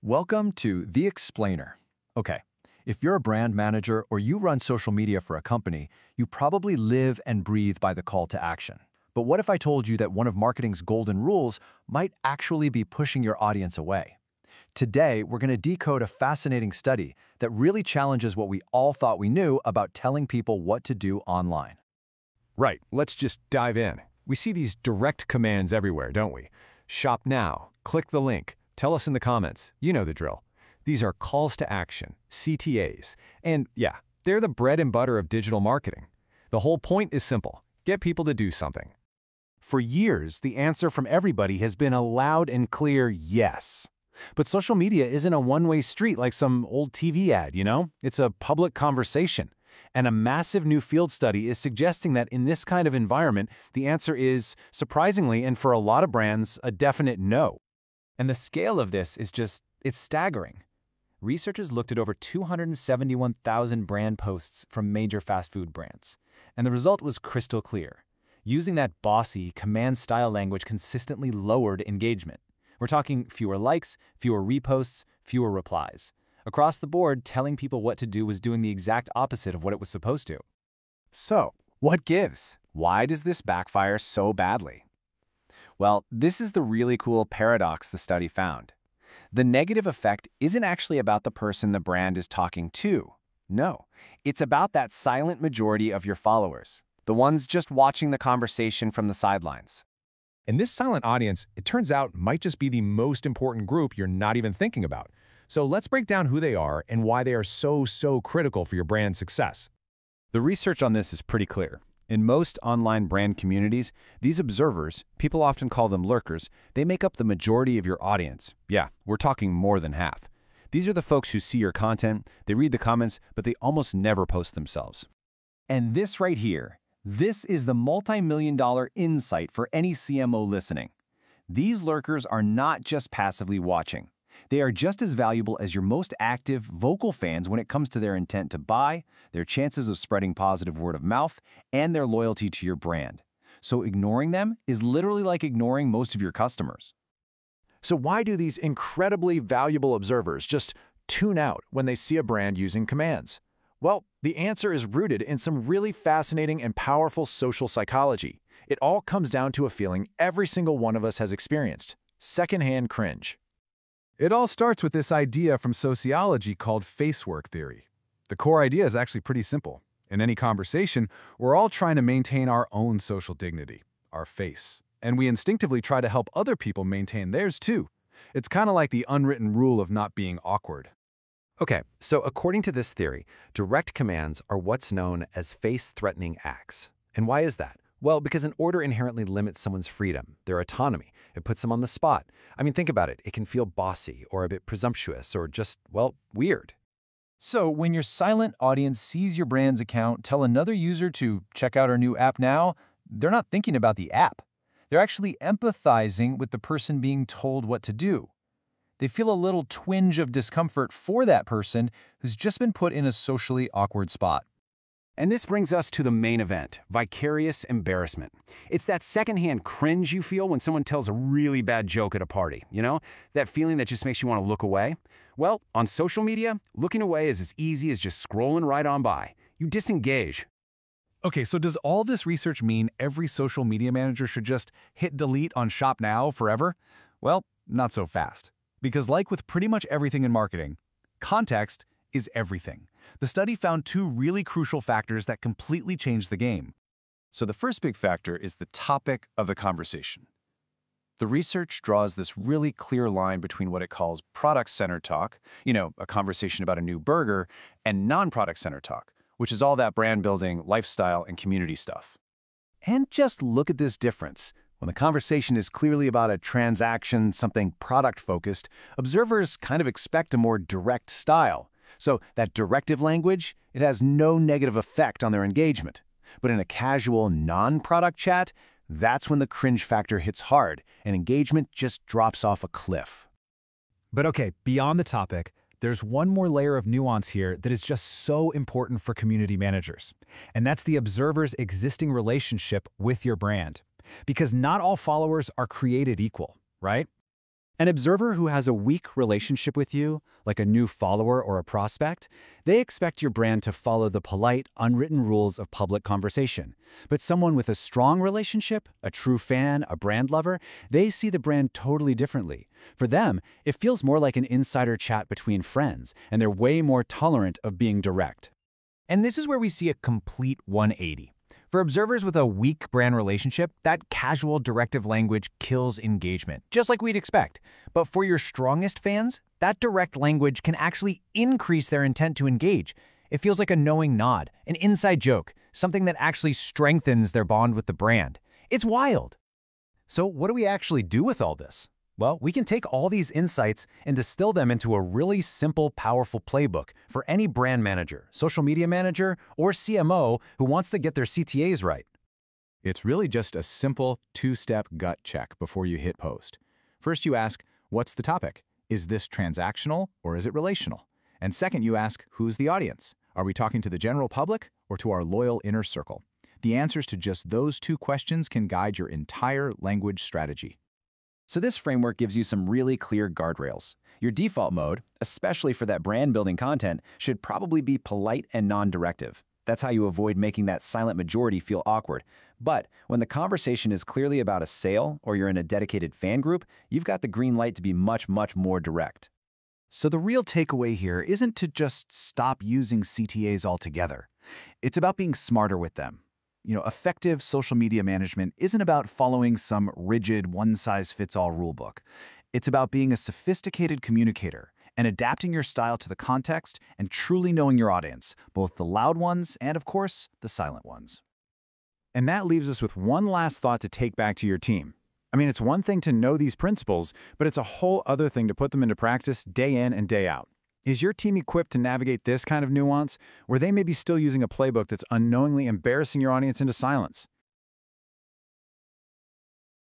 Welcome to The Explainer. Okay, if you're a brand manager or you run social media for a company, you probably live and breathe by the call to action. But what if I told you that one of marketing's golden rules might actually be pushing your audience away? Today, we're going to decode a fascinating study that really challenges what we all thought we knew about telling people what to do online. Right, let's just dive in. We see these direct commands everywhere, don't we? Shop now, click the link, tell us in the comments. You know the drill. These are calls to action, CTAs. And yeah, they're the bread and butter of digital marketing. The whole point is simple. Get people to do something. For years, the answer from everybody has been a loud and clear yes. But social media isn't a one-way street like some old TV ad, you know? It's a public conversation. And a massive new field study is suggesting that in this kind of environment, the answer is, surprisingly, and for a lot of brands, a definite no. And the scale of this is it's staggering. Researchers looked at over 271,000 brand posts from major fast food brands, and the result was crystal clear. Using that bossy, command-style language consistently lowered engagement. We're talking fewer likes, fewer reposts, fewer replies. Across the board, telling people what to do was doing the exact opposite of what it was supposed to. So, what gives? Why does this backfire so badly? Well, this is the really cool paradox the study found. The negative effect isn't actually about the person the brand is talking to. No, it's about that silent majority of your followers, the ones just watching the conversation from the sidelines. And this silent audience, it turns out, might just be the most important group you're not even thinking about. So let's break down who they are and why they are so critical for your brand's success. The research on this is pretty clear. In most online brand communities, these observers, people often call them lurkers, they make up the majority of your audience. Yeah, we're talking more than half. These are the folks who see your content, they read the comments, but they almost never post themselves. And this right here, this is the multi-million-dollar insight for any CMO listening. These lurkers are not just passively watching. They are just as valuable as your most active, vocal fans when it comes to their intent to buy, their chances of spreading positive word of mouth, and their loyalty to your brand. So ignoring them is literally like ignoring most of your customers. So why do these incredibly valuable observers just tune out when they see a brand using commands? Well, the answer is rooted in some really fascinating and powerful social psychology. It all comes down to a feeling every single one of us has experienced: secondhand cringe. It all starts with this idea from sociology called facework theory. The core idea is actually pretty simple. In any conversation, we're all trying to maintain our own social dignity, our face. And we instinctively try to help other people maintain theirs too. It's kind of like the unwritten rule of not being awkward. Okay, so according to this theory, direct commands are what's known as face-threatening acts. And why is that? Well, because an order inherently limits someone's freedom, their autonomy. It puts them on the spot. I mean, think about it. It can feel bossy or a bit presumptuous or just, well, weird. So when your silent audience sees your brand's account tell another user to check out our new app now, they're not thinking about the app. They're actually empathizing with the person being told what to do. They feel a little twinge of discomfort for that person who's just been put in a socially awkward spot. And this brings us to the main event, vicarious embarrassment. It's that secondhand cringe you feel when someone tells a really bad joke at a party, you know? That feeling that just makes you want to look away? Well, on social media, looking away is as easy as just scrolling right on by. You disengage. Okay, so does all this research mean every social media manager should just hit delete on Shop Now forever? Well, not so fast. Because like with pretty much everything in marketing, context is everything. The study found two really crucial factors that completely changed the game. So the first big factor is the topic of the conversation. The research draws this really clear line between what it calls product-centered talk, a conversation about a new burger, and non-product-centered talk, which is all that brand building, lifestyle, and community stuff. And just look at this difference. When the conversation is clearly about a transaction, something product-focused, observers kind of expect a more direct style. So that directive language, it has no negative effect on their engagement. But in a casual, non-product chat, that's when the cringe factor hits hard and engagement just drops off a cliff. But okay, beyond the topic, there's one more layer of nuance here that is just so important for community managers. And that's the observer's existing relationship with your brand. Because not all followers are created equal, right? An observer who has a weak relationship with you, like a new follower or a prospect, they expect your brand to follow the polite, unwritten rules of public conversation. But someone with a strong relationship, a true fan, a brand lover, they see the brand totally differently. For them, it feels more like an insider chat between friends, and they're way more tolerant of being direct. And this is where we see a complete 180. For observers with a weak brand relationship, that casual directive language kills engagement, just like we'd expect. But for your strongest fans, that direct language can actually increase their intent to engage. It feels like a knowing nod, an inside joke, something that actually strengthens their bond with the brand. It's wild. So what do we actually do with all this? Well, we can take all these insights and distill them into a really simple, powerful playbook for any brand manager, social media manager, or CMO who wants to get their CTAs right. It's really just a simple two-step gut check before you hit post. First, you ask, what's the topic? Is this transactional or is it relational? And second, you ask, who's the audience? Are we talking to the general public or to our loyal inner circle? The answers to just those two questions can guide your entire language strategy. So this framework gives you some really clear guardrails. Your default mode, especially for that brand-building content, should probably be polite and non-directive. That's how you avoid making that silent majority feel awkward. But when the conversation is clearly about a sale or you're in a dedicated fan group, you've got the green light to be much, much more direct. So the real takeaway here isn't to just stop using CTAs altogether. It's about being smarter with them. Effective social media management isn't about following some rigid one-size-fits-all rulebook. It's about being a sophisticated communicator and adapting your style to the context and truly knowing your audience, both the loud ones and, of course, the silent ones. And that leaves us with one last thought to take back to your team. I mean, it's one thing to know these principles, but it's a whole other thing to put them into practice day in and day out. Is your team equipped to navigate this kind of nuance, or they may be still using a playbook that's unknowingly embarrassing your audience into silence?